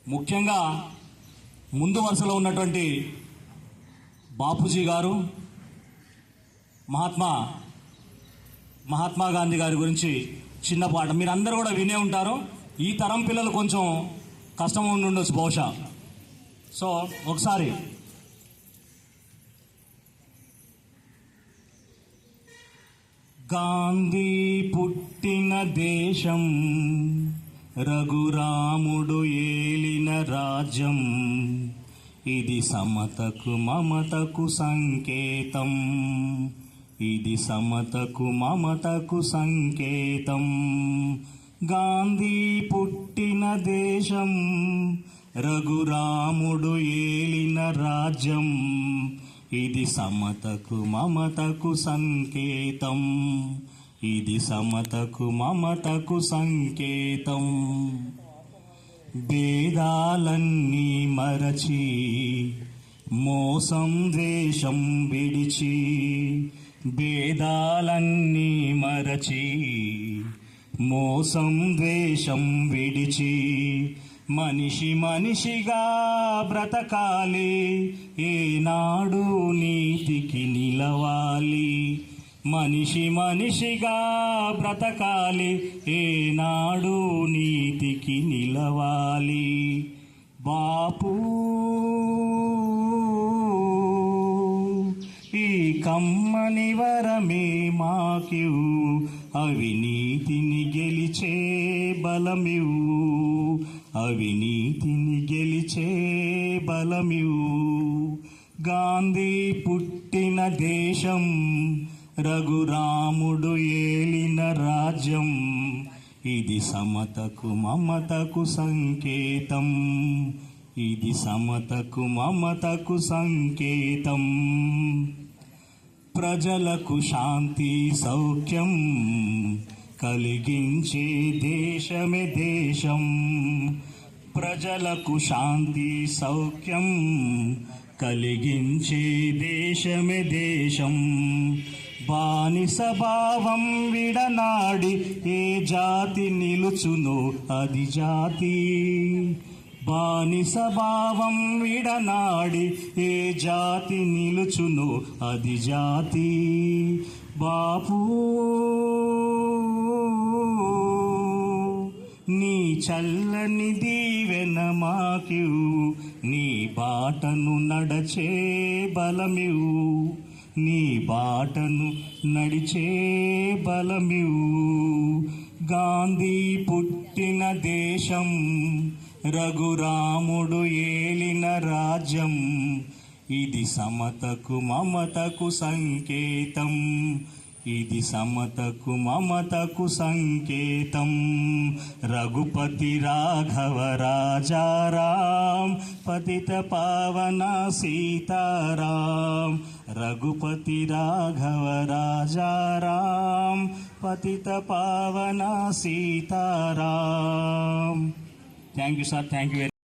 ముఖ్యంగా ముందు వరుసలో ఉన్నటువంటి బాపూజీ గారు, మహాత్మా గాంధీ గారి గురించి చిన్న పాట మీరందరూ కూడా వినే ఉంటారు. ఈ తరం పిల్లలు కొంచెం కష్టం ఉండి ఉండొచ్చు బహుశా. సో ఒకసారి గాంధీ పుట్టిన దేశం, రఘురాముడు ఏలిన రాజ్యం, ఇది సమతకు మమతకు సంకేతం, ఇది సమతకు మమతకు సంకేతం. గాంధీ పుట్టిన దేశం, రఘురాముడు ఏలిన రాజ్యం, ఇది సమతకు మమతకు సంకేతం, ఇది సమతకు మమతకు సంకేతం. భేదాలన్నీ మరచి, మోసం ద్వేషం విడిచి, భేదాలన్నీ మరచి, మోసం ద్వేషం విడిచి, మనిషి మనిషిగా బ్రతకాలి, ఏనాడు నీతికి నిలవాలి. మనిషి మనిషిగా బ్రతకాలి, ఏనాడు నీతికి నిలవాలి. బాపు ఈ కమ్మని వరమే మాకివు, అవినీతిని గెలిచే బలమివు, అవినీతిని గెలిచే బలమివు. గాంధీ పుట్టిన దేశం, రఘురాముడు ఏలిన రాజ్యం, ఇది సమతకు మమతకు సంకేతం, ఇది సమతకు మమతకు సంకేతం. ప్రజలకు శాంతి సౌఖ్యం కలిగించే దేశమే దేశం, ప్రజలకు శాంతి సౌఖ్యం కలిగించే దేశమే దేశం. బానిస భావం విడనాడి ఏ జాతి నిలుచునో అది జాతి, బానిస భావం విడనాడి ఏ జాతి నిలుచునో అది జాతి. బాపు నీ చల్లని దీవెన మాకివు, నీ బాటను నడచే బలమివు, నీ బాటను నడిచే బలమివు. గాంధీ పుట్టిన దేశం, రఘురాముడు ఏలిన రాజ్యం, ఇది సమతకు మమతకు సంకేతం, ఇది సమతకు మమతకు సంకేతం. రఘుపతి రాఘవ రాజారాం, పతిత పావన సీతారాం. రఘుపతి రాఘవ రాజారాం, పతిత పావన Sitaram. Thank you sir, thank you.